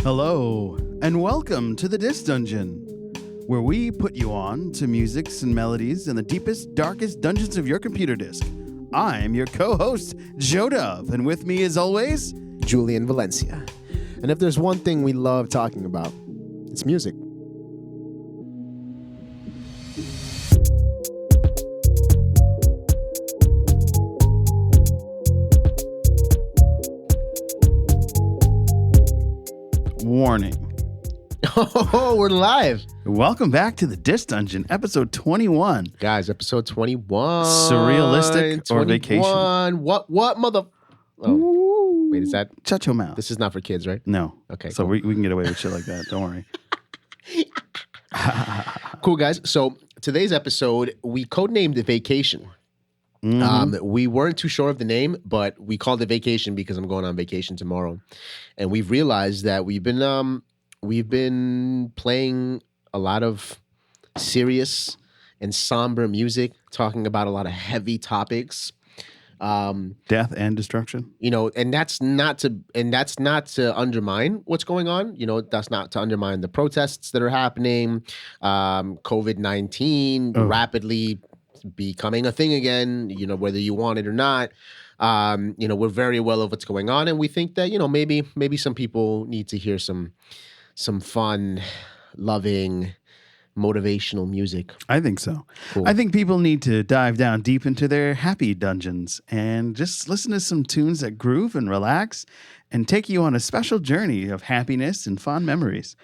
Hello, and welcome to the Disc Dungeon, where we put you on to musics and melodies in the deepest, darkest dungeons of your computer disk. I'm your co-host, Joe Dove, and with me as always, Julian Valencia. And if there's one thing we love talking about, it's music. warning. Oh, we're live. Welcome back to the Disc Dungeon, episode 21. Guys, episode 21. Surrealistic 21. or vacation? What mother... Oh, wait, is that... Shut your mouth. This is not for kids, right? No. Okay, So cool. we can get away with shit like that. Don't worry. Cool, guys. So today's episode, we codenamed it Vacation. We weren't too sure of the name, but we called it Vacation because I'm going on vacation tomorrow. And we've realized that we've been playing a lot of serious and somber music, talking about a lot of heavy topics. Death and destruction. You know, and that's not to undermine what's going on. You know, that's not to undermine the protests that are happening. COVID-19 rapidly becoming a thing again, you know, whether you want it or not. You know, we're very well of what's going on, and we think that, you know, maybe some people need to hear some fun, loving, motivational music. I think so. Cool. I think people need to dive down deep into their happy dungeons and just listen to some tunes that groove and relax and take you on a special journey of happiness and fond memories.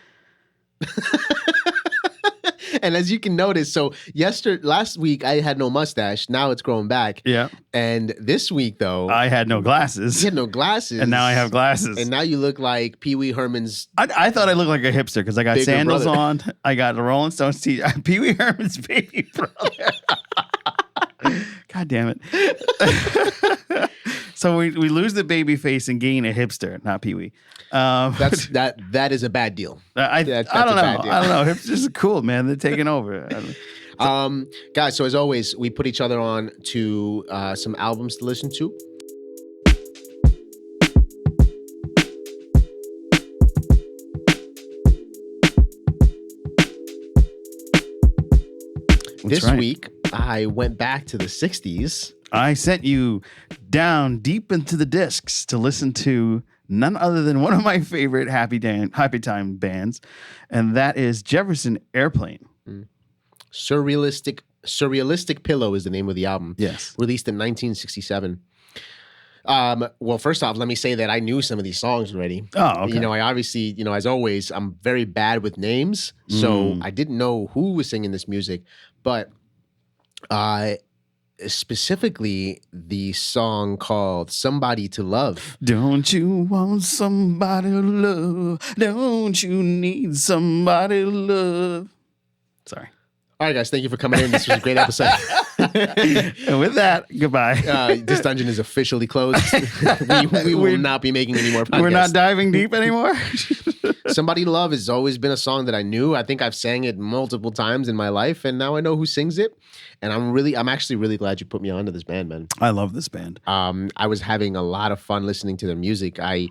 And as you can notice, so last week I had no mustache. Now it's growing back. Yeah. And this week, though, I had no glasses. you had no glasses. And now I have glasses. And now you look like Pee Wee Herman's. I thought I looked like a hipster because I got Bigger sandals brother. on. I got the Rolling Stones tee. Pee Wee Herman's baby brother. God damn it. So we lose the baby face and gain a hipster, not Pee Wee. That is a bad deal. I That's don't a know. bad deal. I don't know. Hipsters are cool, man. They're taking over. Guys, so as always, we put each other on to some albums to listen to. This week, I went back to the 60s. I sent you down deep into the discs to listen to none other than one of my favorite happy time bands, and that is Jefferson Airplane. Surrealistic Pillow is the name of the album. Yes. Released in 1967. Well, first off, let me say that I knew some of these songs already. Oh, okay. You know, I obviously, you know, as always, I'm very bad with names, so I didn't know who was singing this music, but specifically the song called Somebody to Love. Don't you want somebody to love? Don't you need somebody to love? Sorry. All right, guys, thank you for coming in. This was a great episode. And with that, goodbye. This dungeon is officially closed. we will not be making any more podcasts. We're not diving deep anymore. Somebody to Love has always been a song that I knew. I think I've sang it multiple times in my life, and now I know who sings it. And I'm actually really glad you put me onto this band, man. I love this band. I was having a lot of fun listening to their music. I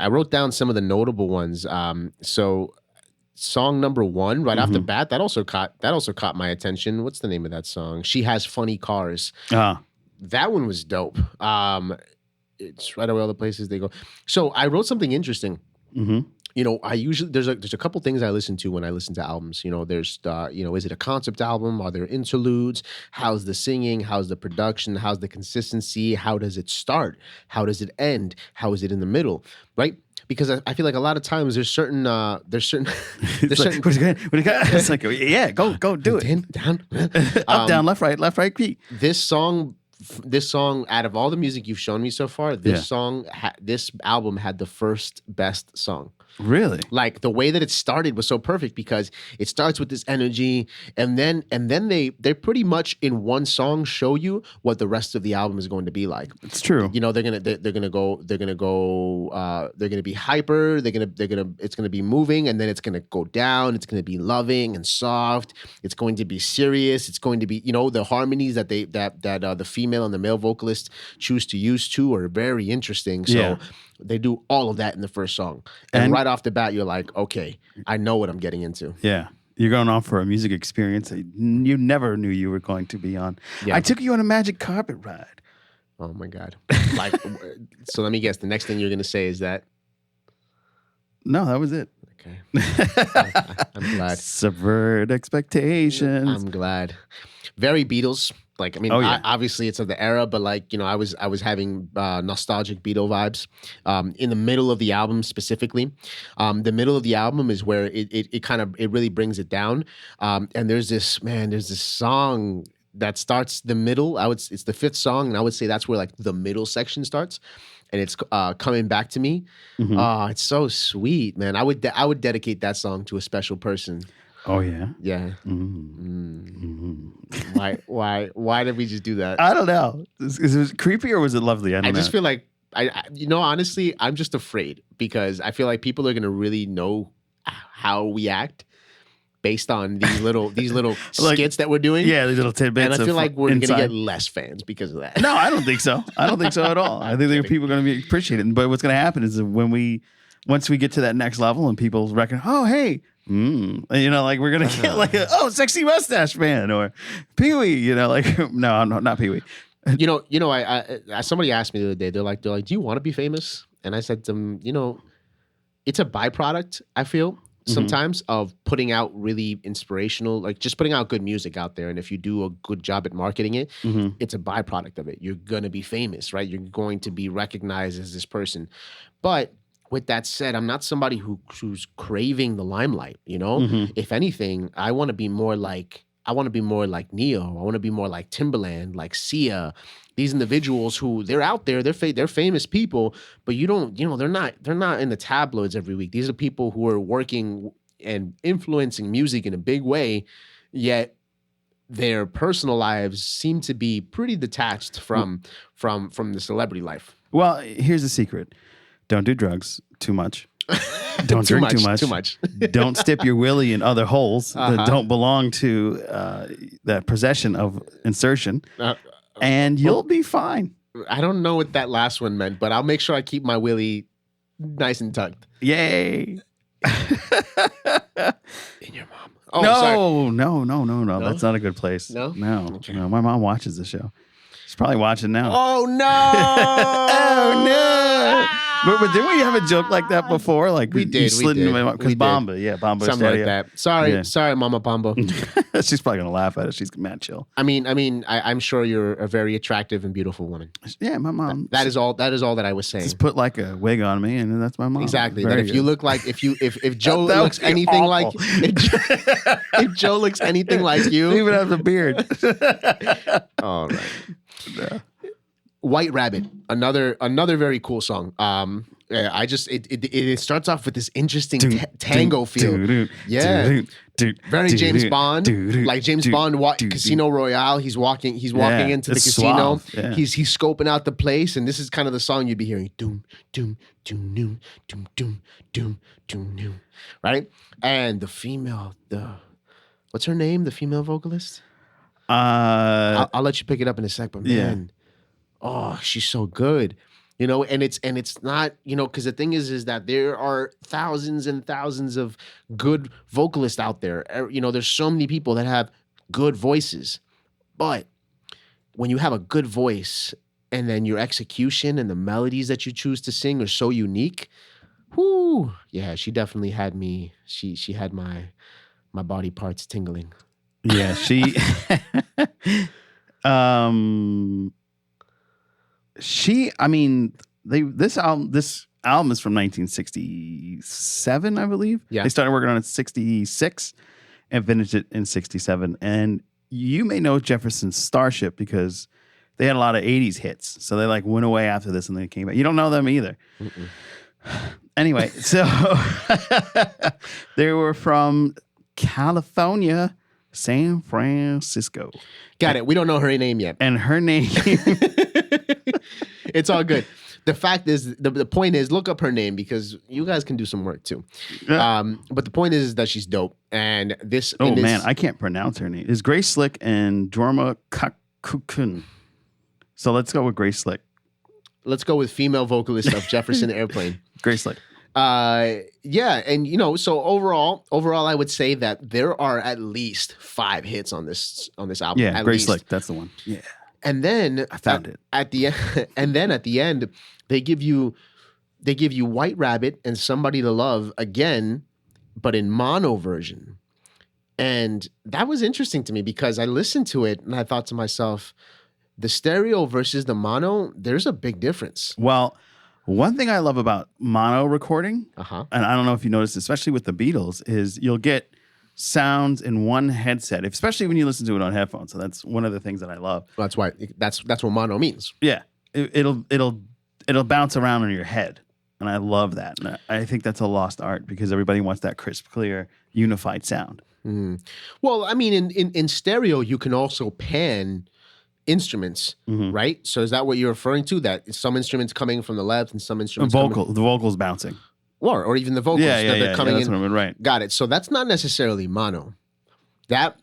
wrote down some of the notable ones. So song number one, right off the bat, that also caught my attention. What's the name of that song? She Has Funny Cars. That one was dope. It's right away all the places they go. So I wrote something interesting. You know, I usually there's a couple things I listen to when I listen to albums. You know, there's you know, is it a concept album? Are there interludes? How's the singing? How's the production? How's the consistency? How does it start? How does it end? How is it in the middle? Right? Because I feel like a lot of times there's certain It's like, yeah, go do it. down, Up, down, left, right, key. This song, out of all the music you've shown me so far, this album had the first best song. Really? Like the way that it started was so perfect because it starts with this energy, and then they pretty much in one song show you what the rest of the album is going to be like. It's true. You know, they're gonna be hyper. It's gonna be moving, and then it's gonna go down. It's gonna be loving and soft. It's going to be serious. It's going to be, you know, the harmonies that the female female and the male vocalist choose to use too are very interesting. So they do all of that in the first song. And right off the bat, you're like, okay, I know what I'm getting into. Yeah. You're going on for a music experience that you never knew you were going to be on. Yeah. I took you on a magic carpet ride. Oh my God. Like, so let me guess. The next thing you're going to say is that? No, that was it. Okay. I'm glad. Subvert expectations. I'm glad. Very Beatles. Like, I mean, obviously it's of the era, but like, you know, I was having nostalgic Beatle vibes in the middle of the album specifically. The middle of the album is where it really brings it down. And there's this song that starts the middle. It's the fifth song, and I would say that's where like the middle section starts. And it's Coming Back to Me. Mm-hmm. Oh, it's so sweet, man. I would dedicate that song to a special person. Oh yeah, yeah. Mm-hmm. Why did we just do that? I don't know. Is it creepy or was it lovely? I just feel like honestly, I'm just afraid because I feel like people are gonna really know how we act based on these little like, skits that we're doing. Yeah, these little tidbits. And I feel like we're going to get less fans because of that. No, I don't think so. I don't think so at all. I think people are going to be appreciated. But what's going to happen is once we get to that next level and people reckon, oh, hey, like we're going to get like sexy mustache man or Pee-wee, like, no, I'm not Pee-wee. I somebody asked me the other day, they're like, do you want to be famous? And I said to them, it's a byproduct, I feel. Sometimes of putting out really inspirational, like just putting out good music out there. And if you do a good job at marketing it, it's a byproduct of it. You're going to be famous, right? You're going to be recognized as this person. But with that said, I'm not somebody who's craving the limelight, If anything, I want to be more like Neo. I want to be more like Timbaland, like Sia. These individuals who they're out there, they're famous people, but they're not in the tabloids every week. These are people who are working and influencing music in a big way, yet their personal lives seem to be pretty detached from the celebrity life. Well, here's the secret: don't do drugs too much. Don't drink too much. Don't stip your willy in other holes that don't belong to that possession of insertion. And you'll be fine. I don't know what that last one meant, but I'll make sure I keep my willy nice and tucked. Yay. In your mom. Oh, sorry. No. That's not a good place. No? Okay. No. My mom watches the show. She's probably watching now. Oh, no. Oh, no. But didn't we have a joke like that before? Like we did. Because Bamba, Bamba. Something like that. Sorry, Mama Bamba. She's probably gonna laugh at it. She's mad chill. I'm sure you're a very attractive and beautiful woman. Yeah, my mom. That is all that I was saying. Just put like a wig on me, and that's my mom. Exactly. That if you look like if Joe looks anything awful. if Joe llooks anything like you, he even has a beard. All right. Yeah. White Rabbit, another very cool song. It starts off with this interesting tango feel. Very James Bond, like James Bond. Casino Royale. He's walking into the casino. Yeah. He's scoping out the place, and this is kind of the song you'd be hearing. Doom, doom, doom, doom, doom, doom, doom, doom, doom. Right, and the female, what's her name? The female vocalist. I'll let you pick it up in a sec, but man. Yeah. Oh, she's so good, and it's not, because the thing is that there are thousands and thousands of good vocalists out there. There's so many people that have good voices, but when you have a good voice and then your execution and the melodies that you choose to sing are so unique, whoo, yeah, she definitely had me. She had my body parts tingling. Yeah, she. This album is from 1967, I believe. Yeah. They started working on it in 66 and finished it in 67. And you may know Jefferson's Starship because they had a lot of 80s hits. So they like went away after this and they came back. You don't know them either. Mm-mm. Anyway, so they were from California, San Francisco. Got it. We don't know her name yet. And her name... It's all good. The fact is, the point is, look up her name because you guys can do some work too. But the point is that she's dope. And this... man, I can't pronounce her name. It's Grace Slick and Jorma Kakukun. So let's go with Grace Slick. Let's go with female vocalist of Jefferson Airplane. Grace Slick. Yeah, and so overall, I would say that there are at least 5 hits on this album. Yeah, at Grace least. Slick. That's the one. Yeah. And then I found it at the end. And then at the end, they give you White Rabbit and Somebody to Love again, but in mono version. And that was interesting to me because I listened to it and I thought to myself, the stereo versus the mono, there's a big difference. Well, one thing I love about mono recording, Uh-huh. and I don't know if you noticed, especially with the Beatles, is you'll get sounds in one headset, especially when you listen to it on headphones. So that's one of the things that I love. That's why that's what mono means. Yeah, it'll bounce around in your head, and I love that. And I think that's a lost art because everybody wants that crisp, clear, unified sound. Mm. Well, I mean, in stereo, you can also pan instruments, right? So is that what you're referring to? That some instruments coming from the left and some instruments the vocals bouncing, or even the vocals that they're coming that's in. What I mean, right. Got it. So that's not necessarily mono. That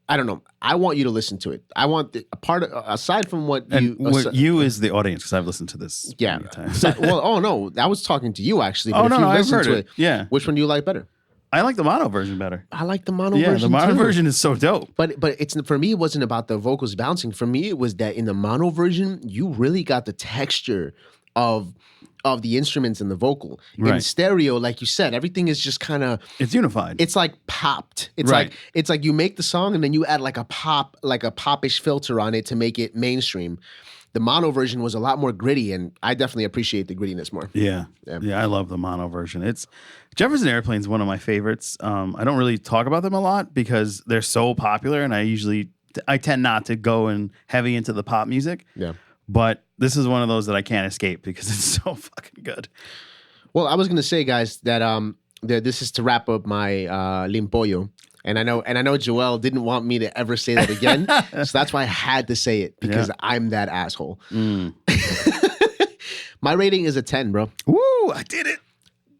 I don't know. I want you to listen to it. I want a part aside from what you. You is the audience because I've listened to this. Yeah. Many times. Oh no, I was talking to you actually. But Oh if no, you I've listen heard to it. Yeah, which one do you like better? I like the mono version better. I like the mono Yeah, version. the mono too. version is so dope. But it's for me. It wasn't about the vocals bouncing. For me, it was that in the mono version, you really got the texture of the instruments and the vocal. In Right. stereo, like you said, everything is just kind of. It's unified. It's like popped. It's Right. like you make the song and then you add like a popish filter on it to make it mainstream. The mono version was a lot more gritty, and I definitely appreciate the grittiness more. Yeah. I love the mono version. It's Jefferson Airplane is one of my favorites. I don't really talk about them a lot because they're so popular, and I tend not to go and heavy into the pop music. Yeah. But this is one of those that I can't escape because it's so fucking good. Well, I was gonna say, guys, that this is to wrap up my Limpollo. And I know Joel didn't want me to ever say that again. So that's why I had to say it because I'm that asshole. My rating is a 10, bro. Woo! I did it.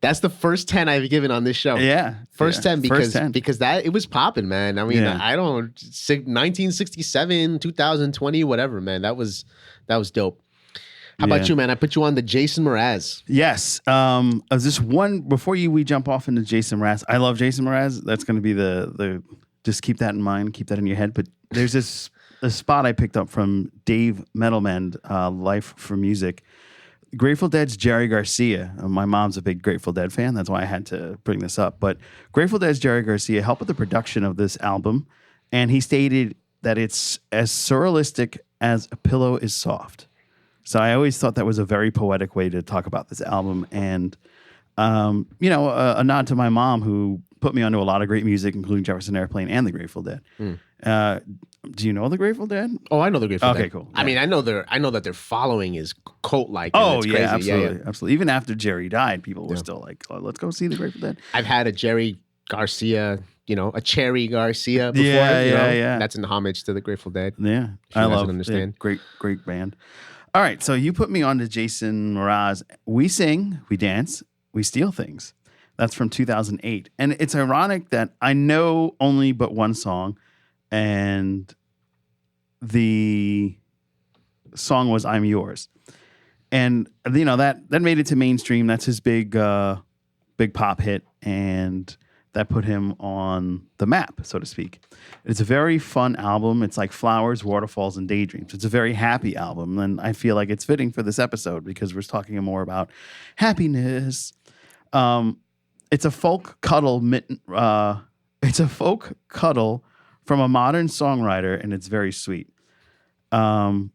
That's the first 10 I've given on this show. Yeah. First 10 because that it was popping, man. I mean, Yeah. I don't 1967, 2020, whatever, man. That was dope. How about you, man? I put you on the Jason Mraz. Yes. Just one before we jump off into Jason Mraz. I love Jason Mraz. That's going to be the just keep that in mind, keep that in your head. But there's a spot I picked up from Dave Metalman, Life for Music. Grateful Dead's Jerry Garcia. My mom's a big Grateful Dead fan. That's why I had to bring this up. But Grateful Dead's Jerry Garcia helped with the production of this album, and he stated that it's as surrealistic as a pillow is soft. So I always thought that was a very poetic way to talk about this album. And, a nod to my mom who put me onto a lot of great music, including Jefferson Airplane and the Grateful Dead. Do you know the Grateful Dead? Oh, I know the Grateful Dead. Okay, cool. I mean, I know that their following is cult-like. Oh, it's yeah, crazy. absolutely. Yeah. Absolutely. Even after Jerry died, people were still like, oh, let's go see the Grateful Dead. I've had a Jerry Garcia, a Cherry Garcia before. Yeah. That's in homage to the Grateful Dead. Yeah. I love understand. Yeah, great band. All right, so you put me on to Jason Mraz. We sing, we dance, we steal things. That's from 2008. And it's ironic that I know only but one song, and the song was I'm Yours. And, that made it to mainstream. That's his big pop hit, and that put him on the map, so to speak. It's a very fun album. It's like flowers, waterfalls, and daydreams. It's a very happy album, and I feel like it's fitting for this episode because we're talking more about happiness. It's a folk cuddle. It's a folk cuddle from a modern songwriter, and it's very sweet. I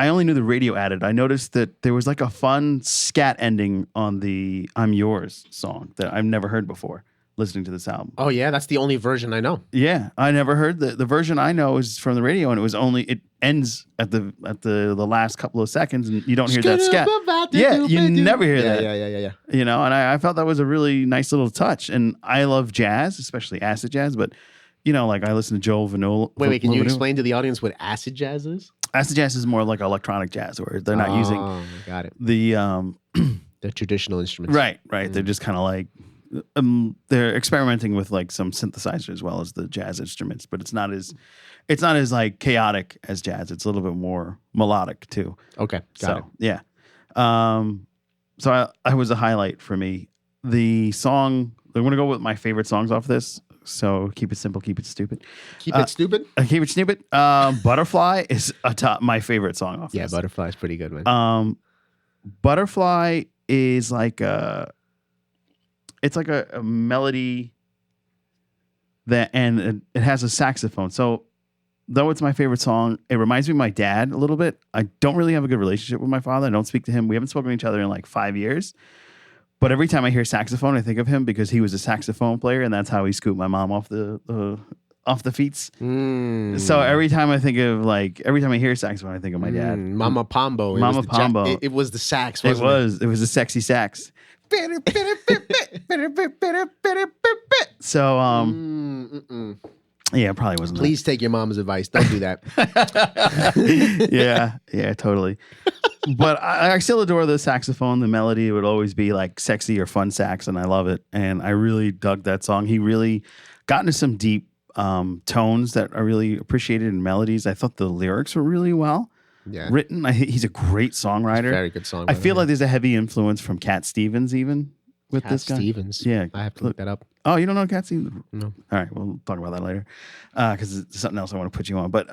only knew the radio added. I noticed that there was like a fun scat ending on the I'm Yours song that I've never heard before listening to this album. Oh yeah, that's the only version I know. Yeah, I never heard the version I know is from the radio, and it ends at the last couple of seconds, and you don't hear that scat. Yeah, you never hear that. Yeah. And I felt that was a really nice little touch. And I love jazz, especially acid jazz, but like I listen to Joe Vanilla. Wait, can you explain to the audience what acid jazz is? Acid jazz is more like electronic jazz, where they're not using got it. the the traditional instruments. Right. They're just kind of like they're experimenting with like some synthesizer as well as the jazz instruments, but it's not as like chaotic as jazz. It's a little bit more melodic too. Okay, got it. Yeah. So I was a highlight for me. The song, I'm going to go with my favorite songs off this. So keep it simple, keep it stupid. Keep it stupid? Keep it stupid. Butterfly is my favorite song off this. Yeah, Butterfly is pretty good, man. Butterfly is like it's like a melody and it has a saxophone. So though it's my favorite song, it reminds me of my dad a little bit. I don't really have a good relationship with my father. I don't speak to him. We haven't spoken to each other in like 5 years. But every time I hear saxophone, I think of him because he was a saxophone player, and that's how he scooped my mom off the feets. So every time I hear saxophone, I think of my dad. Mama Pombo. Mama Pombo. It was the sax, wasn't it? It was a sexy sax. So yeah, it probably wasn't. Please take your mom's advice. Don't do that. yeah, totally. But I still adore the saxophone. The melody would always be like sexy or fun sax, and I love it. And I really dug that song. He really got into some deep tones that I really appreciated in melodies. I thought the lyrics were really well written. He's a great songwriter. Very good songwriter. I feel like there's a heavy influence from Cat Stevens even with this guy. Stevens. Yeah. I have to look that up. Oh, you don't know Cat Stevens? No. All right, we'll talk about that later because it's something else I want to put you on. But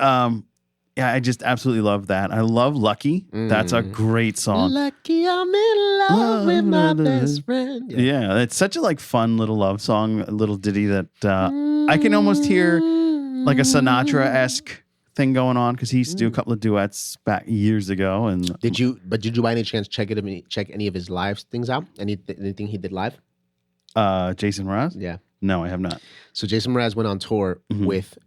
yeah, I just absolutely love that. I love Lucky. That's a great song. Lucky I'm in love with my best friend. Yeah, it's such a like fun little love song, a little ditty that I can almost hear like a Sinatra-esque thing going on because he used to do a couple of duets back years ago. And Did you by any chance check any of his live things out? Anything he did live? Jason Mraz? Yeah. No, I have not. So Jason Mraz went on tour with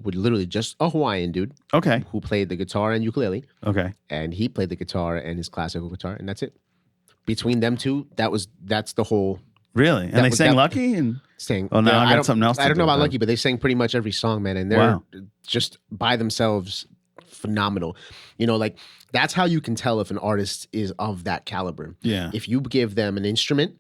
literally just a Hawaiian dude. Okay. Who played the guitar and ukulele. Okay. And he played the guitar and his classical guitar, and that's it. Between them two, that's the whole. Really? And they sang Lucky and sang. Oh, now I got something else. I don't know about Lucky, but they sang pretty much every song, man, and they're just by themselves phenomenal. You know, like that's how you can tell if an artist is of that caliber. Yeah. If you give them an instrument,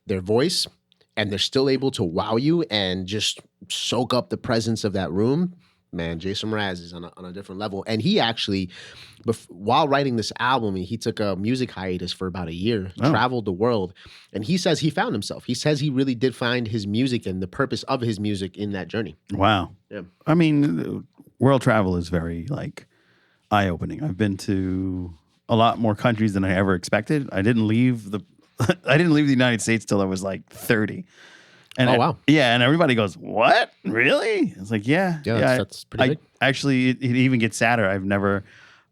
their voice, and they're still able to wow you and just soak up the presence of that room, man, Jason Mraz is on a different level. And he actually, while writing this album, he took a music hiatus for about a year, traveled the world, and he says he found himself. He says he really did find his music and the purpose of his music in that journey. Wow. Yeah. I mean, world travel is very like eye-opening. I've been to a lot more countries than I ever expected. I didn't leave the United States till I was like 30. And wow. Yeah, and everybody goes, "What? Really?" It's like, yeah. That's pretty big. Actually, it even gets sadder. I've never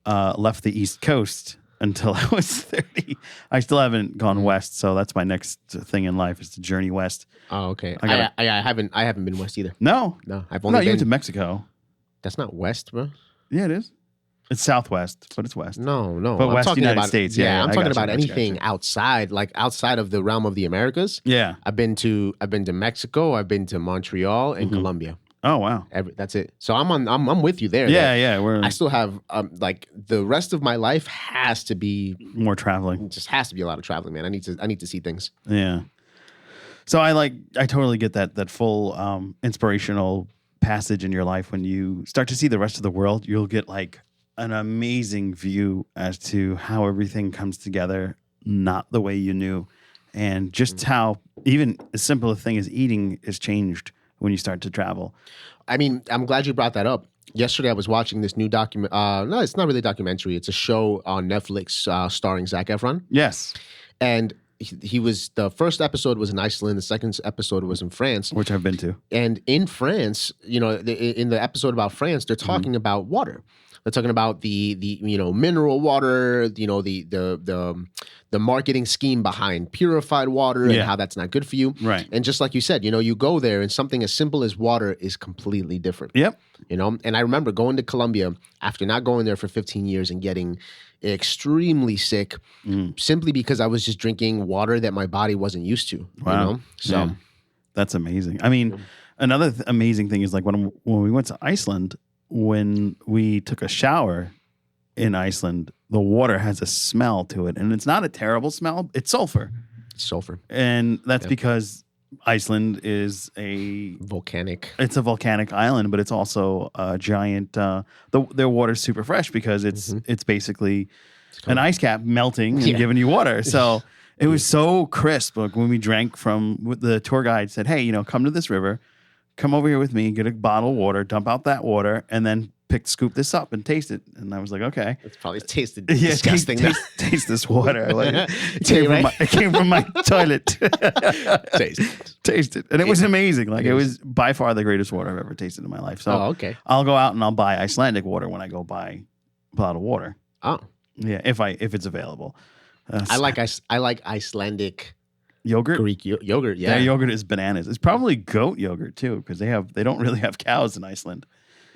left the East Coast until I was 30. I still haven't gone west, so that's my next thing in life is to journey west. Oh, okay. I haven't been west either. No, I've only been. You went to Mexico. That's not west, bro. Yeah, it is. It's southwest, but it's west. No. But I'm west talking United about, States. Yeah, I'm talking about you. anything outside of the realm of the Americas. Yeah. I've been to Mexico. I've been to Montreal and Colombia. Oh wow. That's it. So I'm with you there. Yeah. I still have like the rest of my life has to be more traveling. It just has to be a lot of traveling, man. I need to see things. Yeah. So I totally get that full inspirational passage in your life when you start to see the rest of the world. You'll get like an amazing view as to how everything comes together, not the way you knew, and just how even as simple a thing as eating is changed when you start to travel. I mean, I'm glad you brought that up. Yesterday, I was watching this new document. No, it's not really a documentary. It's a show on Netflix starring Zac Efron. Yes. And he was, the first episode was in Iceland. The second episode was in France. Which I've been to. And in France, you know, in the episode about France, they're talking about water. They're talking about the mineral water, the marketing scheme behind purified water and how that's not good for you. Right. And just like you said, you go there and something as simple as water is completely different. Yep. And I remember going to Colombia after not going there for 15 years and getting extremely sick simply because I was just drinking water that my body wasn't used to. Wow. So that's amazing. I mean, another amazing thing is like when we went to Iceland, when we took a shower in Iceland, the water has a smell to it. And it's not a terrible smell. It's sulfur. Sulfur. And that's because Iceland is a Volcanic. it's a volcanic island, but it's also a giant. Their water's super fresh because it's basically an ice cap melting and giving you water. So it was so crisp. Like when we drank from, the tour guide said, "Hey, come to this river, come over here with me, get a bottle of water, dump out that water, and then scoop this up and taste it." And I was like, "Okay." It's probably tasted disgusting. Taste this water. Like, it came from my toilet. Taste it. And it was amazing. Like, it was by far the greatest water I've ever tasted in my life. So okay. I'll go out and I'll buy Icelandic water when I go buy bottled water. Oh. Yeah, if it's available. I like Icelandic yogurt. Greek yogurt. Yeah, their yogurt is bananas. It's probably goat yogurt too, because they don't really have cows in Iceland.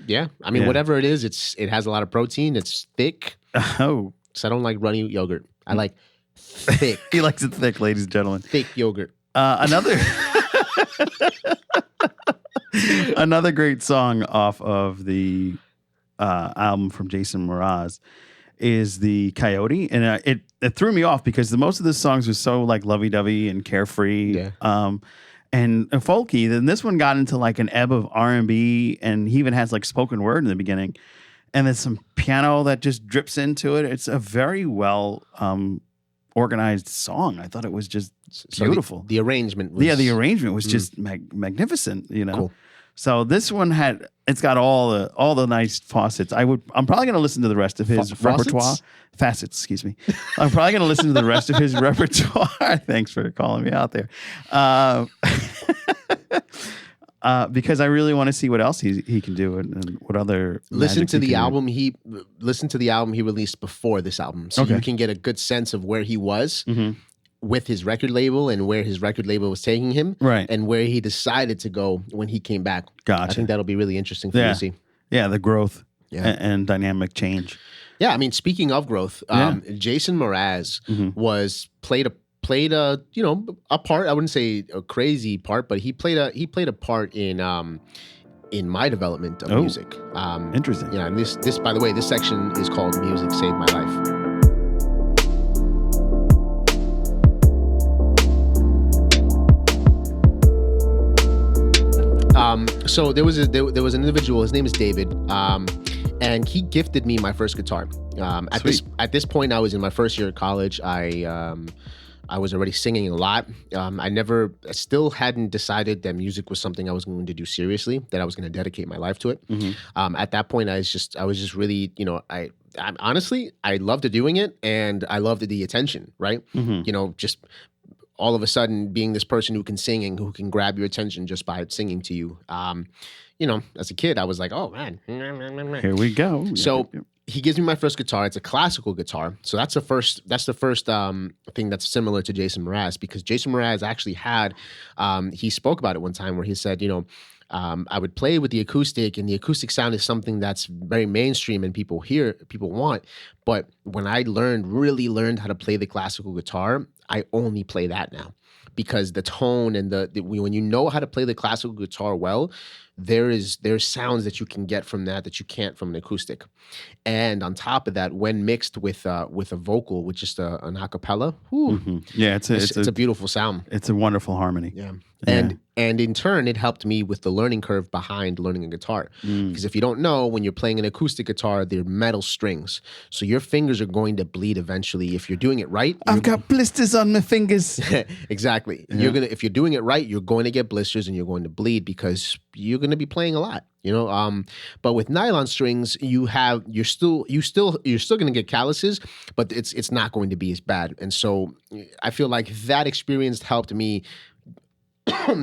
Yeah, I mean whatever it is, it has a lot of protein. It's thick. Oh, so I don't like runny yogurt. I like thick. He likes it thick, ladies and gentlemen. Thick yogurt. Another great song off of the album from Jason Mraz is the Coyote, and it threw me off because most of the songs were so like lovey-dovey and carefree, and folky. Then this one got into like an ebb of R&B, and he even has like spoken word in the beginning, and there's some piano that just drips into it. It's a very well organized song. I thought it was just beautiful. The arrangement was... the arrangement was just magnificent, Cool. So this one it's got all the nice facets. I'm probably going to listen to the rest of his repertoire. Facets, excuse me. I'm probably going to listen to the rest of his repertoire. Thanks for calling me out there. Because I really want to see what else he can do and what other listen to the album he released before this album, so you can get a good sense of where he was with his record label and where his record label was taking him, right, and where he decided to go when he came back. Gotcha. I think that'll be really interesting for you to see. Yeah, the growth and dynamic change. Yeah, I mean, speaking of growth, Jason Mraz played a part. I wouldn't say a crazy part, but he played a part in my development of music. Interesting. Yeah, and this by the way, this section is called "Music Saved My Life." So there was an individual. His name is David, and he gifted me my first guitar. At this point, I was in my first year of college. I was already singing a lot. I still hadn't decided that music was something I was going to do seriously, that I was going to dedicate my life to it. At that point, I was just really, I'm honestly, I loved doing it, and I loved the attention, right? Just all of a sudden being this person who can sing and who can grab your attention just by singing to you. As a kid, I was like, oh man. Here we go. So he gives me my first guitar. It's a classical guitar. So that's the first thing that's similar to Jason Mraz, because Jason Mraz actually had, he spoke about it one time where he said, I would play with the acoustic, and the acoustic sound is something that's very mainstream and people want. But when I really learned how to play the classical guitar, I only play that now, because the tone and when you know how to play the classical guitar well, there's sounds that you can get from that you can't from an acoustic. And on top of that, when mixed with a vocal, with just an acapella, yeah, it's a beautiful sound. It's a wonderful harmony. Yeah. And in turn, it helped me with the learning curve behind learning a guitar. Because if you don't know, when you're playing an acoustic guitar, they're metal strings. So your fingers are going to bleed eventually. If you're doing it right. I've got blisters on my fingers. Exactly. Yeah. If you're doing it right, you're going to get blisters and you're going to bleed because you're going to be playing a lot. But with nylon strings, you're still going to get calluses, but it's not going to be as bad. And so I feel like that experience helped me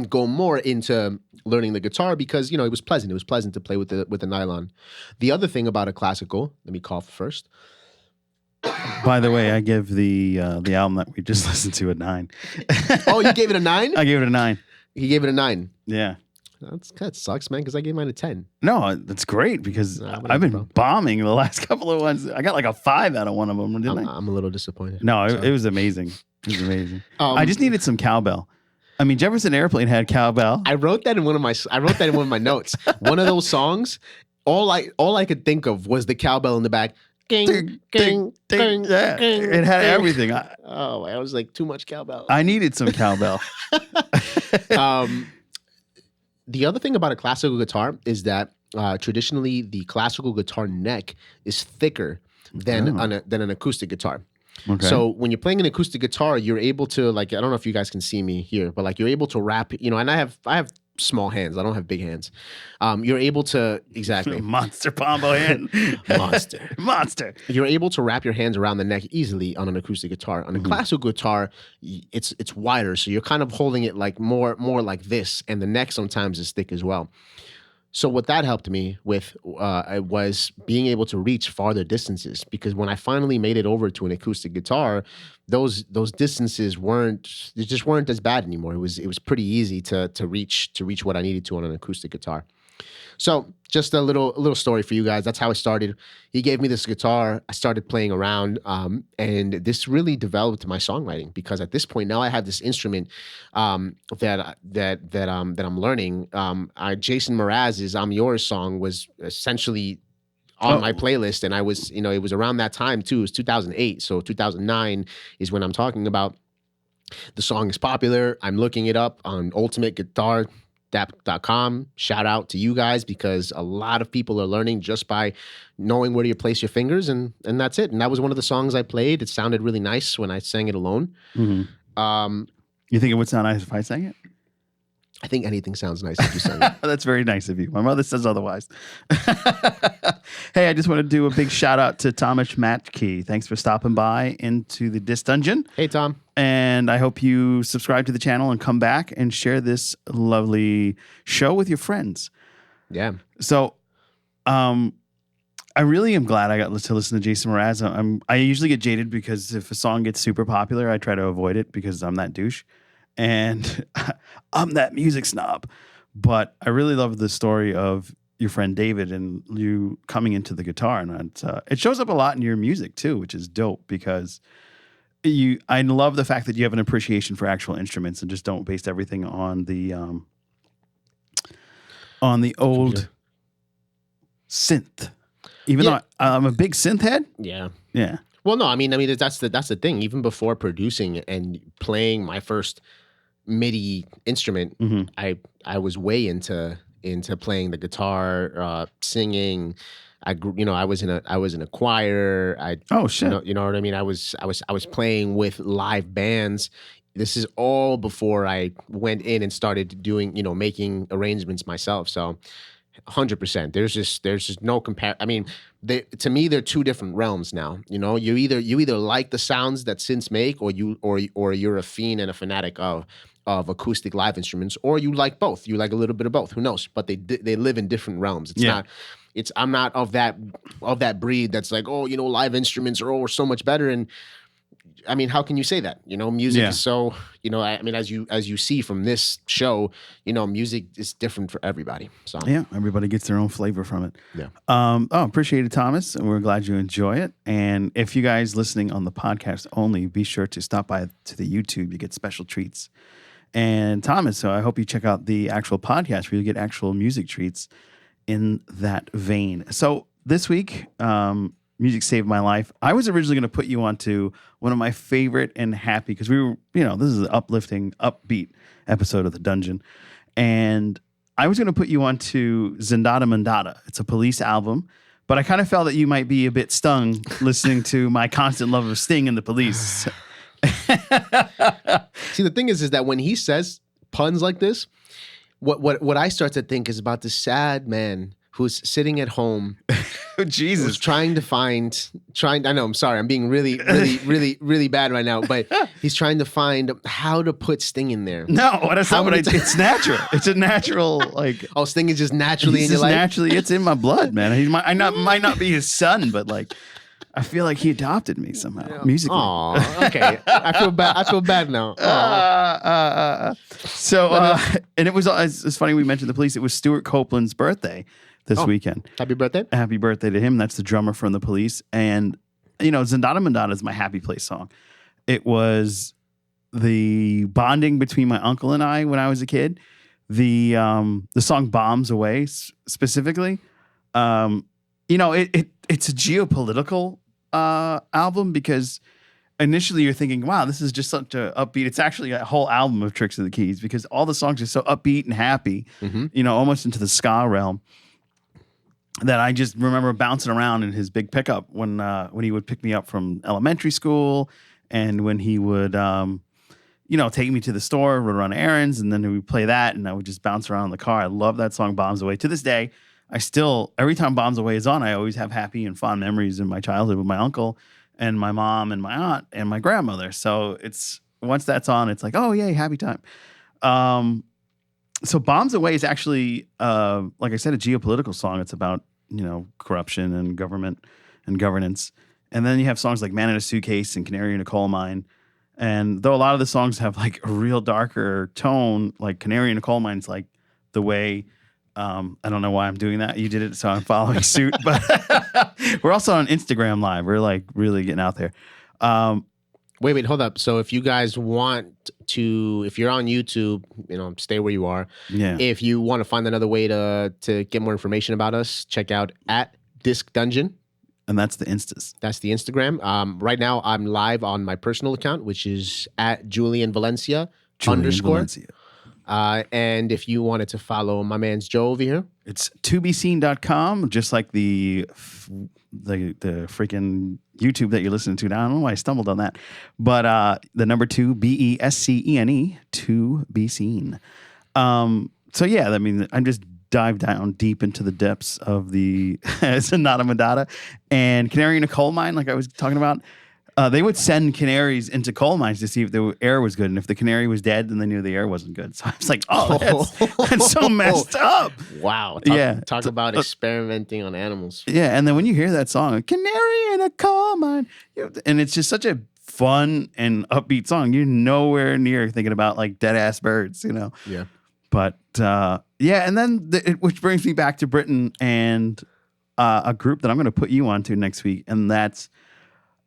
go more into learning the guitar because it was pleasant. It was pleasant to play with the nylon. The other thing about a classical, let me cough first. By the way, I give the album that we just listened to a 9. Oh, you gave it a 9? I gave it a 9. He gave it a 9. Yeah. That sucks, man, because I gave mine a 10. No, that's great because I've been bombing the last couple of ones. I got like a 5 out of one of them, didn't I? I'm a little disappointed. No, it was amazing. It was amazing. I just needed some cowbell. I mean, Jefferson Airplane had cowbell. I wrote that in one of my notes. One of those songs, all I could think of was the cowbell in the back. Ging, ging, ging, Yeah, ging, it had ging. everything. Oh, I was like too much cowbell. I needed some cowbell. The other thing about a classical guitar is that traditionally the classical guitar neck is thicker than an acoustic guitar. Okay. So when you're playing an acoustic guitar, you're able to, like, I don't know if you guys can see me here, but like you're able to wrap, and I have small hands. I don't have big hands. You're able to exactly Monster pombo hand. Monster. You're able to wrap your hands around the neck easily on an acoustic guitar. On a classical guitar, it's wider, so you're kind of holding it like more like this, and the neck sometimes is thick as well. So what that helped me with was being able to reach farther distances, because when I finally made it over to an acoustic guitar, those distances weren't as bad anymore. It was pretty easy to reach what I needed to on an acoustic guitar. So just a little story for you guys. That's how it started. He gave me this guitar. I started playing around, and this really developed my songwriting, because at this point now I have this instrument that I'm learning. Jason Mraz's "I'm Yours" song was essentially on my playlist, and I was, it was around that time too. It was 2008, so 2009 is when I'm talking about. The song is popular. I'm looking it up on ultimateguitar.com. Shout out to you guys, because a lot of people are learning just by knowing where to place your fingers, and that's it. And that was one of the songs I played. It sounded really nice when I sang it alone. Mm-hmm. You think it would sound nice if I sang it? I think anything sounds nice if you sing it. That's very nice of you. My mother says otherwise. Hey, I just want to do a big shout out to Thomas Matke. Thanks for stopping by into the Disc Dungeon. Hey, Tom. And I hope you subscribe to the channel and come back and share this lovely show with your friends. Yeah. So, I really am glad I got to listen to Jason Mraz. I usually get jaded because if a song gets super popular, I try to avoid it because I'm that douche. And I'm that music snob. But I really love the story of your friend David and you coming into the guitar. And it shows up a lot in your music too, which is dope, because I love the fact that you have an appreciation for actual instruments and just don't base everything on the old synth. Even though I'm a big synth head. Yeah. Yeah. Well, no, I mean that's the thing. Even before producing and playing my first MIDI instrument, I was way into playing the guitar, singing. I was in a choir. Oh shit. You know what I mean? I was playing with live bands. This is all before I went in and started doing, making arrangements myself. So 100%. There's just no compare. I mean, to me, they're two different realms now. You either like the sounds that synths make, or you're a fiend and a fanatic of acoustic live instruments, or you like both. You like a little bit of both. Who knows? But they live in different realms. I'm not of that breed that's like, live instruments are so much better. And I mean, how can you say that? Music is so, I mean, as you see from this show, music is different for everybody. So yeah, everybody gets their own flavor from it. Yeah. Appreciate it, Thomas. And we're glad you enjoy it. And if you guys listening on the podcast only, be sure to stop by to the YouTube. You get special treats. And Thomas, so I hope you check out the actual podcast where you get actual music treats in that vein. So this week, music saved my life. I was originally going to put you onto one of my favorite and happy, because we were, this is an uplifting, upbeat episode of The Dungeon. And I was going to put you onto Zindada Mandada. It's a Police album, but I kind of felt that you might be a bit stung listening to my constant love of Sting and the Police. See, the thing is that when he says puns like this, what I start to think is about this sad man who's sitting at home. Jesus. Who's trying. I know, I'm sorry. I'm being really, really, really, really bad right now, but he's trying to find how to put Sting in there. No, that's not what it's natural. It's a natural, like. Oh, Sting is just naturally in your life? Naturally, it's in my blood, man. I might not be his son, but like, I feel like he adopted me somehow, musically. Oh, okay. I feel bad now. And it's funny we mentioned the Police. It was Stuart Copeland's birthday this weekend. Happy birthday. Happy birthday to him. That's the drummer from the Police. And, Zindada Mandada is my happy place song. It was the bonding between my uncle and I when I was a kid. The song Bombs Away specifically. it's a geopolitical album because initially you're thinking, wow, this is just such a upbeat. It's actually a whole album of Tricks of the Keys because all the songs are so upbeat and happy, almost into the ska realm, that I just remember bouncing around in his big pickup when he would pick me up from elementary school and when he would take me to the store, would run errands, and then we would play that, and I would just bounce around in the car. I love that song, Bombs Away. To this day, every time Bombs Away is on, I always have happy and fond memories in my childhood with my uncle and my mom and my aunt and my grandmother. So once that's on, it's like, oh, yay, happy time. So Bombs Away is actually, like I said, a geopolitical song. It's about, corruption and government and governance. And then you have songs like Man in a Suitcase and Canary in a Coal Mine. And though a lot of the songs have like a real darker tone, like Canary in a Coal Mine's like the way, I don't know why I'm doing that. You did it, so I'm following suit. But we're also on Instagram Live. We're like really getting out there. Wait, hold up. So if you guys want to, if you're on YouTube, stay where you are. Yeah. If you want to find another way to get more information about us, check out @Disc Dungeon. And that's the Instas. That's the Instagram. Right now, I'm live on my personal account, which is @Julian Valencia _ Valencia. And if you wanted to follow my man's Joe over here, it's tobeseen.com, just like the freaking YouTube that you're listening to now. I don't know why I stumbled on that. But the number 2, BESCENE, to be seen. So yeah, I mean, I'm just dive down deep into the depths of the Sonata Madata and Canary in a Coal Mine, like I was talking about. They would send canaries into coal mines to see if the air was good. And if the canary was dead, then they knew the air wasn't good. So I was like, that's so messed up. Wow. Talk about experimenting on animals. Yeah. And then when you hear that song, Canary in a Coal Mine, and it's just such a fun and upbeat song. You're nowhere near thinking about like dead ass birds, Yeah. But and then which brings me back to Britain and a group that I'm going to put you onto next week. And that's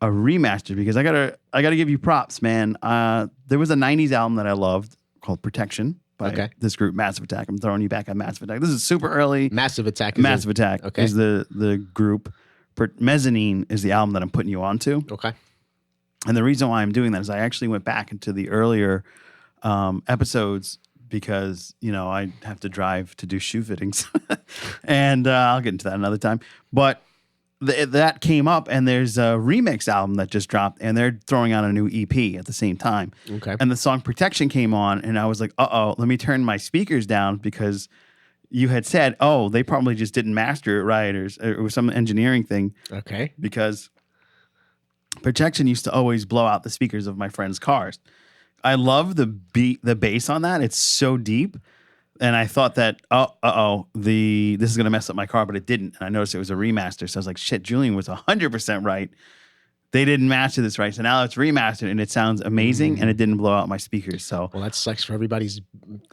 a remaster, because I gotta give you props, man. There was a 90s album that I loved called Protection by this group, Massive Attack. I'm throwing you back on Massive Attack. This is super early. Massive Attack is the group. Mezzanine is the album that I'm putting you onto. Okay. And the reason why I'm doing that is I actually went back into the earlier episodes because, I have to drive to do shoe fittings. And I'll get into that another time. But that came up, and there's a remix album that just dropped, and they're throwing out a new EP at the same time. Okay. And the song Protection came on, and I was like, let me turn my speakers down, because you had said, they probably just didn't master it right, or it was some engineering thing. Okay. Because Protection used to always blow out the speakers of my friends' cars. I love the bass on that. It's so deep. And I thought that, this is going to mess up my car, but it didn't. And I noticed it was a remaster. So I was like, shit, Julian was 100% right. They didn't master this right. So now it's remastered, and it sounds amazing, and it didn't blow out my speakers. So, well, that sucks for everybody's.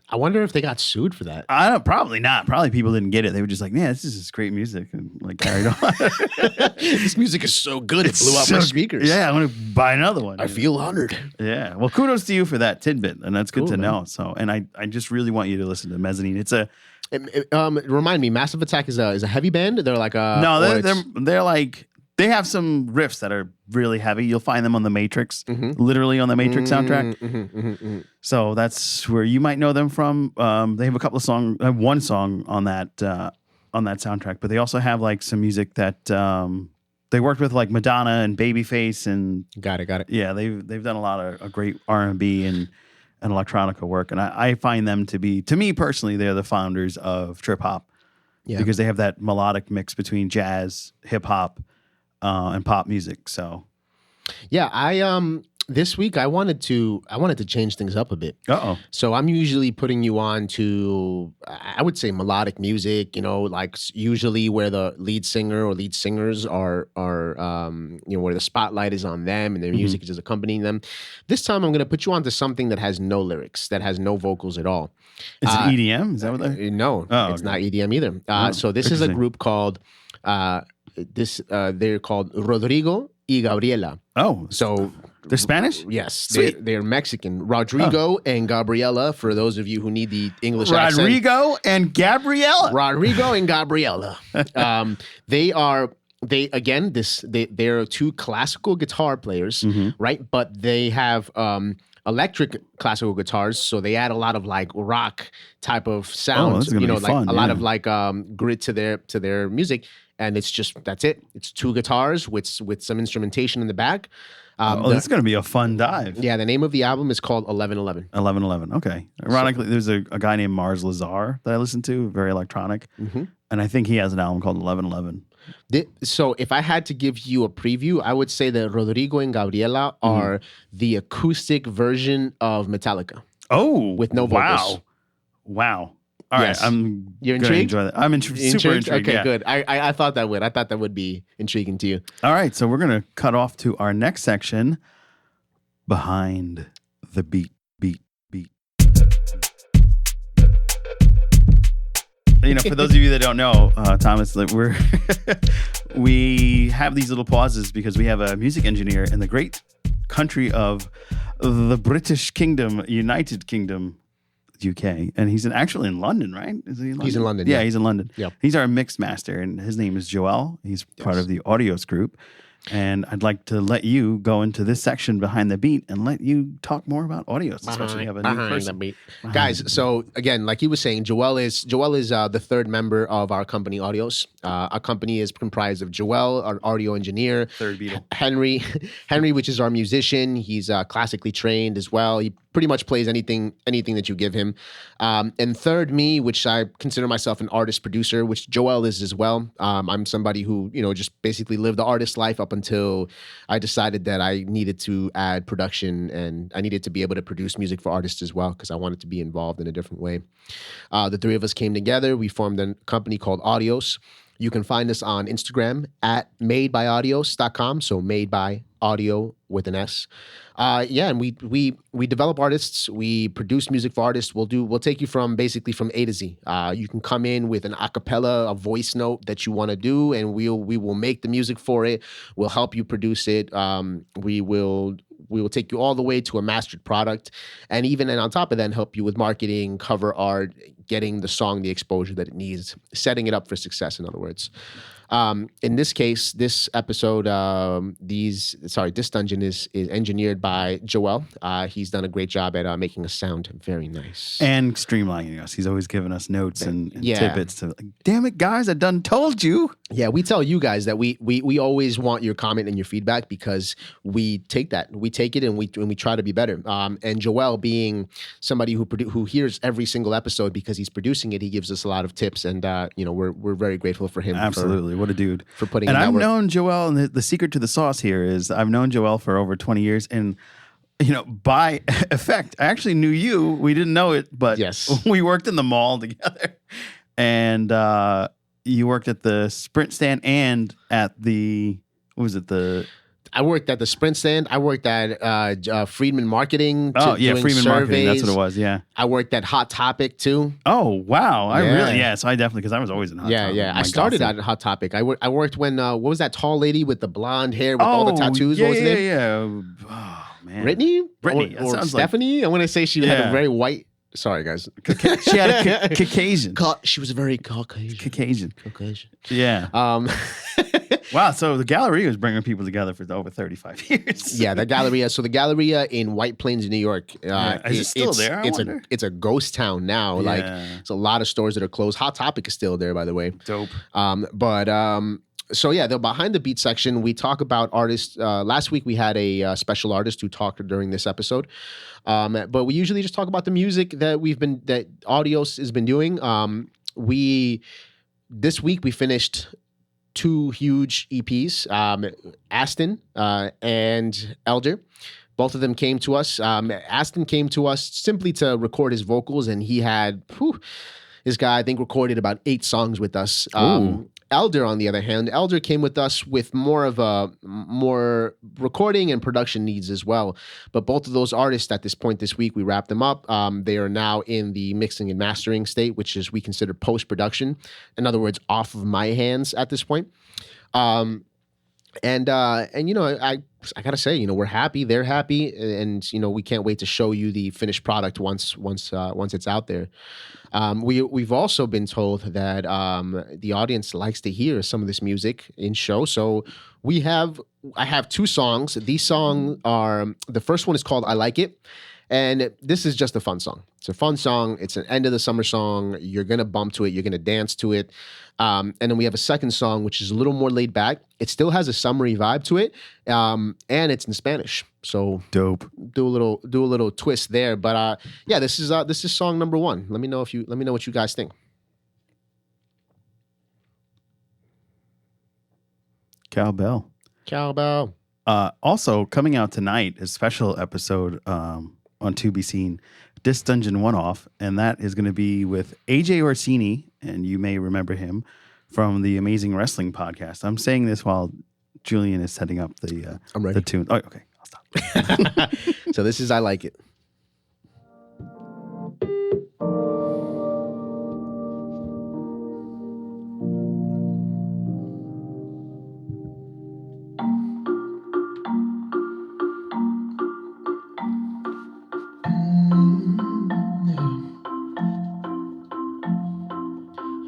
I wonder if they got sued for that. Probably not. Probably people didn't get it. They were just like, man, this is just great music, and like carried on. This music is so good. It blew out my speakers. Yeah, I want to buy another one. I feel honored. Yeah. Well, kudos to you for that tidbit, and that's good to know. So, and I just really want you to listen to Mezzanine. It's a. Remind me, Massive Attack is a heavy band. They're like they're like. They have some riffs that are really heavy. You'll find them on the Matrix, literally on the Matrix soundtrack. So that's where you might know them from. They have a couple of songs, one song on that soundtrack, but they also have like some music that they worked with, like Madonna and Babyface, and got it. Yeah, they've done a lot of great R&B and electronica work, and I find them to be, to me personally, they're the founders of trip hop, because they have that melodic mix between jazz, hip hop, and pop music. So I this week I wanted to change things up a bit. So I'm usually putting you on to, I would say, melodic music, like usually where the lead singer or lead singers are where the spotlight is on them and their music is just accompanying them. This time I'm going to put you on to something that has no lyrics, that has no vocals at all. Is it EDM? Is that what they're? No, it's not EDM either. So this is a group called they're called Rodrigo y Gabriela. Oh, so They're Spanish? Yes, Sweet. they're Mexican. Rodrigo and Gabriela, for those of you who need the English accent. Rodrigo and Gabriella. Rodrigo and Gabriela. They're two classical guitar players, right? But they have electric classical guitars, so they add a lot of like rock type of sound, fun, a lot of like grit to their music. And that's it. It's two guitars with some instrumentation in the back. This is going to be a fun dive. Yeah, the name of the album is called 1111. 1111. Okay. Ironically, there's a guy named Mraz Lazar that I listen to, very electronic, and I think he has an album called 1111. So if I had to give you a preview, I would say that Rodrigo and Gabriela are the acoustic version of Metallica. Oh, with no vocals. Wow. All right, you're intrigued. Enjoy that. I'm super intrigued. Okay, yeah. Good. I thought that would. I thought that would be intriguing to you. All right, so we're gonna cut off to our next section, behind the beat. For those of you that don't know, Thomas, we have these little pauses because we have a music engineer in the great country of the British Kingdom, United Kingdom, UK, and he's actually in London, right? Is he in London? He's in London. Yeah, he's in London. Yep. He's our mix master, and his name is Joel. He's part of the Audios group. And I'd like to let you go into this section behind the beat and let you talk more about Audios, especially have a new person. The beat. Guys, so again, like he was saying, Joel is the third member of our company, Audios. Our company is comprised of Joel, our audio engineer, third Beatle, Henry, which is our musician. He's classically trained as well. He pretty much plays anything that you give him. And third, me, which I consider myself an artist producer, which Joel is as well. I'm somebody who just basically lived the artist life up until I decided that I needed to add production and I needed to be able to produce music for artists as well because I wanted to be involved in a different way. The three of us came together. We formed a company called Audios. You can find us on Instagram at madebyaudios.com. So made by audio with an S. And we develop artists. We produce music for artists. We'll take you from A to Z. You can come in with an acapella, a voice note that you want to do, and we will make the music for it. We'll help you produce it. We will take you all the way to a mastered product, and on top of that, help you with marketing, cover art, getting the song the exposure that it needs, setting it up for success. In other words, in this case, this episode, this dungeon is engineered by Joel. He's done a great job at making us sound very nice and streamlining us. He's always given us notes and tidbits to damn it, guys, I done told you. Yeah, we tell you guys that we always want your comment and your feedback because we take that. We take it and we try to be better. And Joel, being somebody who hears every single episode because he's producing it, he gives us a lot of tips, and we're very grateful for him. Absolutely, what a dude for putting. And in that I've work. known Joel, and the secret to the sauce here is I've known Joel for over 20 years, and by effect, I actually knew you. We didn't know it, but yes, we worked in the mall together, and you worked at the Sprint stand and at the I worked at the Sprint stand. I worked at Friedman Marketing. Friedman surveys. Marketing. That's what it was. Yeah. I worked at Hot Topic too. Oh wow! So I definitely, because I was always in Hot Topic. Yeah. I started out at Hot Topic. I worked when what was that tall lady with the blonde hair with all the tattoos? What was her name? Yeah. Oh man. Brittany or Stephanie. I want to say she had a very white. Sorry, guys. She had a Caucasian. She was a very Caucasian. Yeah. Wow. So the Galleria was bringing people together for over 35 years. Yeah, the Galleria. So the Galleria in White Plains, New York. Is it still there? It's a ghost town now. Yeah. Like, it's a lot of stores that are closed. Hot Topic is still there, by the way. Dope. So yeah, the behind the beat section, we talk about artists. Last week we had a special artist who talked during this episode, but we usually just talk about the music that Audios has been doing. This week we finished 2 huge EPs, Aston and Elder. Both of them came to us. Aston came to us simply to record his vocals, and he had this guy I think recorded about 8 songs with us. Elder, on the other hand, came with us with more recording and production needs as well. But both of those artists at this point this week, we wrapped them up. They are now in the mixing and mastering state, which is we consider post-production. In other words, off of my hands at this point. I I gotta say, we're happy, they're happy, and we can't wait to show you the finished product once it's out there. We've also been told that the audience likes to hear some of this music in show. So I have two songs. These songs are, the first one is called "I Like It," and this is just a fun song. It's a fun song. It's an end of the summer song. You're gonna bump to it. You're gonna dance to it. And then we have a second song, which is a little more laid back. It still has a summery vibe to it, and it's in Spanish. So Dope. do a little twist there. But yeah, this is song number one. Let me know what you guys think. Cowbell. Cowbell. Also coming out tonight is a special episode on To Be Seen, Disc Dungeon One-Off, and that is going to be with AJ Orsini, and you may remember him from the Amazing Wrestling podcast. I'm saying this while Julian is setting up I'm ready. the tune. Oh, okay, I'll stop. So this is "I Like It."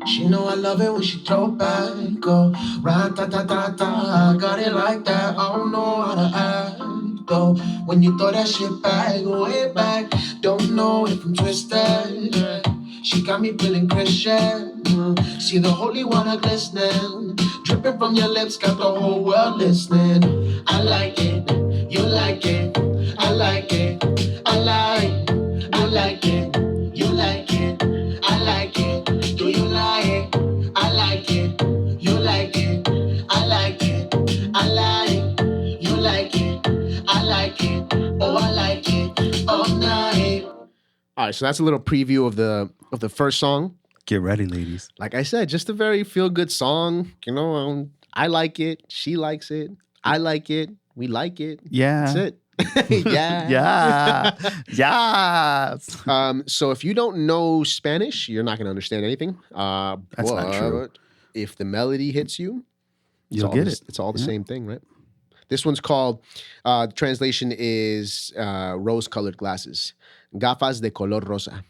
She know I love it when she throw it back, go ra-ta-ta-ta-ta. I got it like that, I don't know how to act, though. When you throw that shit back, go way back. Don't know if I'm twisted. She got me feeling Christian. See the holy water glistening, dripping from your lips, got the whole world listening. I like it, you like it, I like it, I like it, you like it, I like it. Do you like it? I like it, you like it, I like it, I like, you like it, I like it, oh I like it, all night. All right, so that's a little preview of the first song. Get ready, ladies. Like I said, just a very feel-good song. I like it. She likes it. I like it. We like it. Yeah. That's it. Yeah. Yeah. Yes. So if you don't know Spanish, you're not going to understand anything. That's not true. If the melody hits you, You'll get it. It's all the same thing, right? This one's called, the translation is rose-colored glasses. Gafas de color rosa.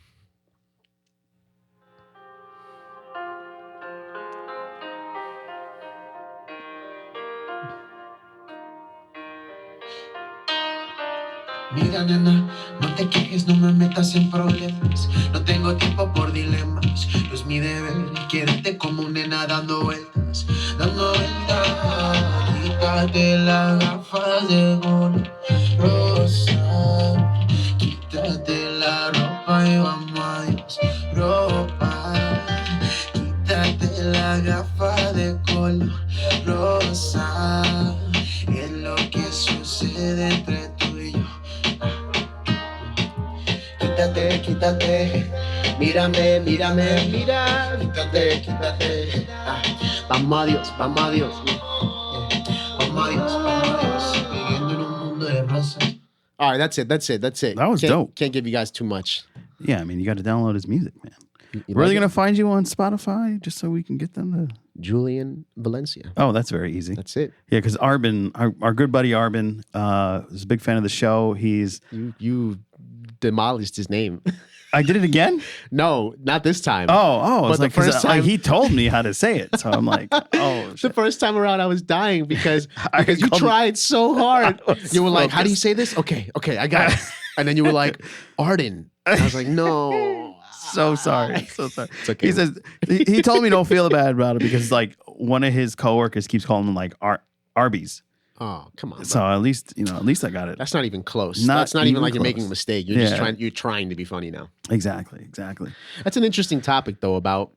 Mira nena, no te quejes, no me metas en problemas. No tengo tiempo por dilemas. No es mi deber quererte como una nena dando vueltas. Dando vueltas. Quítate las gafas de color rosa. Quítate la ropa y vamos a Dios. Ropa. Quítate las gafas de color rosa. Es lo que sucede entre tú y yo. Quítate, quítate, mírame, mírame, mira, quítate. Vamos a Dios, vamos a Dios. Vamos a Dios, vamos a Dios. Viviendo en un mundo de rosas. All right, that's it. That was dope. Can't give you guys too much. Yeah, I mean, you got to download his music, man. You We're like going it? to find you on Spotify just so we can get them to... Julian Valencia. Oh, that's very easy. That's it. Yeah, because Arbin, our good buddy Arbin, is a big fan of the show. You demolished his name. I did it again? No, not this time. Oh, But it's the like, 'cause, first time- he told me how to say it. So I'm like, oh, The shit. first time around, I was dying because I you called- tried so hard. I was You were like, "How do you focused. say this?" Okay, I got it. And then you were like, "Arden." And I was like, "No." So sorry. So sorry. It's okay. He says, he told me don't feel bad about it because like one of his coworkers keeps calling him like Arby's. Oh, come on. So bro. at least I got it. That's not even close. Not That's not even even like you're making a close. mistake. You're just Yeah. trying to be funny now. Exactly. That's an interesting topic though about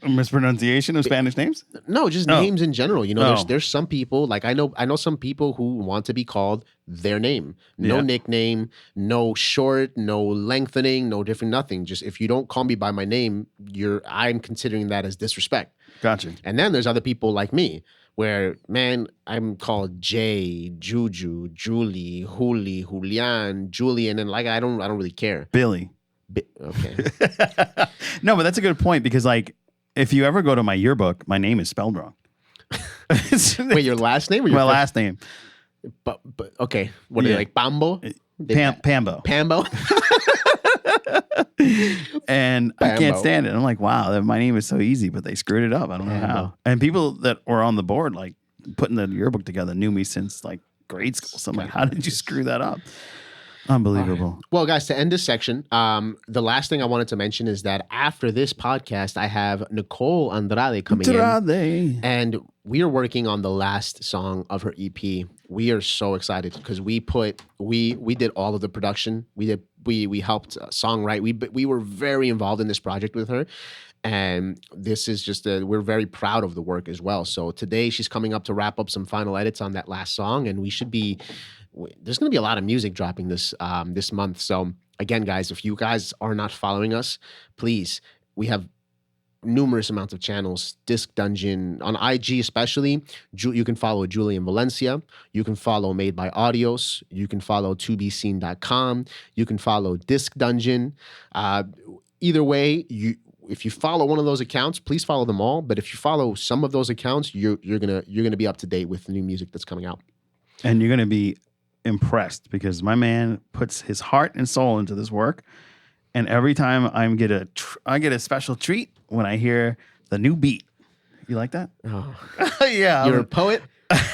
Mispronunciation of Spanish names? no, just Oh. names in general. Oh. There's some people like I know some people who want to be called their name. No Yeah. nickname, no short, no lengthening, no different nothing. Just if you don't call me by my name, I'm considering that as disrespect. Gotcha. And then there's other people like me where, man, I'm called Jay, Juju, Julie, Juli, Julian, Julian, and like I don't really care. Billy. Okay. No, but that's a good point because like if you ever go to my yearbook, my name is spelled wrong. Wait, your last name or your My first- last name. But okay, what are they like? Bambo? Pambo. Pambo? And I can't Pambo. stand it. I'm like, wow, my name is so easy, but they screwed it up. I don't know how. And people that were on the board, like putting the yearbook together, knew me since like grade school. So I'm like, how did you screw that up? Unbelievable. Right. Well, guys, to end this section, the last thing I wanted to mention is that after this podcast, I have Nicole Andrade coming in. And we are working on the last song of her EP. We are so excited because we did all of the production. We helped songwrite. We were very involved in this project with her. And this is just we're very proud of the work as well. So today she's coming up to wrap up some final edits on that last song, and there's going to be a lot of music dropping this month. So again, guys, if you guys are not following us, please, we have numerous amounts of channels. Disc Dungeon on IG especially. You can follow Julian Valencia. You can follow Made by Audios. You can follow tobeseen.com. You can follow Disc Dungeon. Either way, if you follow one of those accounts, please follow them all. But if you follow some of those accounts, you're gonna be up to date with the new music that's coming out. And you're gonna be impressed because my man puts his heart and soul into this work. And every time I get a special treat when I hear the new beat. You like that? Oh. Yeah. You're a poet.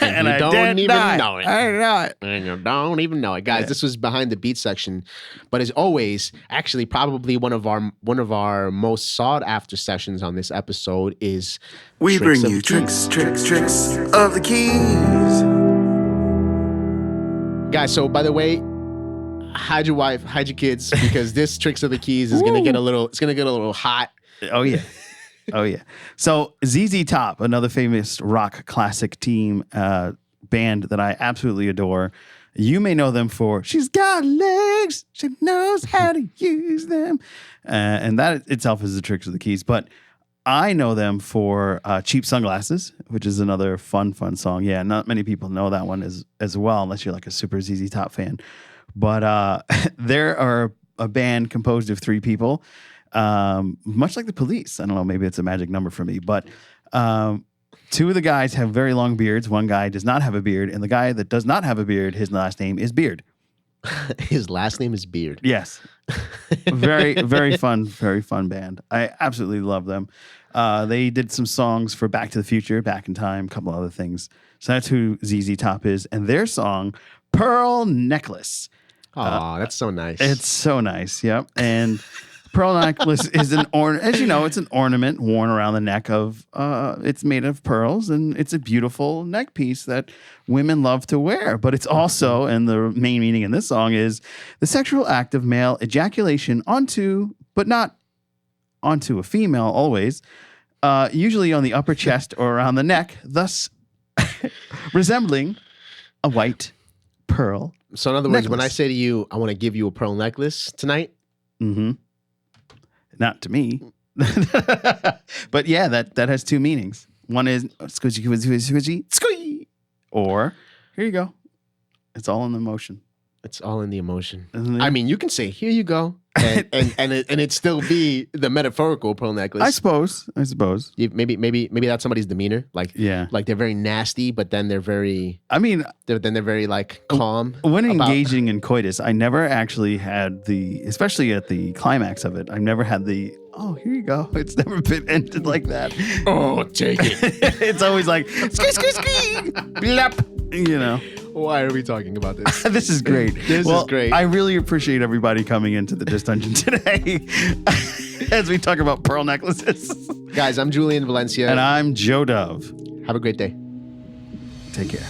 And I you don't did even not. know it. I know it. And you don't even know it. Guys, This was behind the beat section. But as always, actually probably one of our most sought after sessions on this episode is We bring you tricks of the keys. Guys, so by the way, hide your wife, hide your kids, because this Tricks of the Keys is gonna get a little hot. Oh yeah. Oh yeah. So ZZ Top, another famous rock classic team band that I absolutely adore. You may know them for "She's Got Legs, She Knows How to Use Them," and that itself is the Tricks of the Keys. But I know them for "Cheap Sunglasses," which is another fun song. Yeah, not many people know that one as well, unless you're like a super ZZ Top fan. But there are a band composed of 3 people. Much like the Police. I don't know, maybe it's a magic number for me, but 2 of the guys have very long beards. One guy does not have a beard, and the guy that does not have a beard, his last name is Beard. His last name is Beard. Yes. Very, very fun band. I absolutely love them. They did some songs for Back to the Future, Back in Time, a couple other things. So that's who ZZ Top is, and their song, Pearl Necklace. Oh, that's so nice. It's so nice, yep. And pearl necklace is as you know, it's an ornament worn around the neck of, it's made of pearls, and it's a beautiful neck piece that women love to wear. But it's also, and the main meaning in this song is the sexual act of male ejaculation but not onto a female always, usually on the upper chest or around the neck, thus resembling a white pearl. So in other words, necklace. when I say to you, I want to give you a pearl necklace tonight. Mm-hmm. Not to me. But yeah, that has 2 meanings. One is squishy, or here you go. It's all in the motion. It's all in the emotion. Isn't it? I mean, you can say, here you go. And it still be the metaphorical pearl necklace. I suppose. Maybe that's somebody's demeanor. Like they're very nasty, but then they're very. I mean, they're very like calm. When engaging in coitus, I never actually had especially at the climax of it, I never had oh, here you go. It's never been ended like that. Oh, take it. It's always like blap. You know. Why are we talking about this? This is great. This is great. I really appreciate everybody coming into the Disc Dungeon today as we talk about pearl necklaces. Guys, I'm Julian Valencia. And I'm Joe Dove. Have a great day. Take care.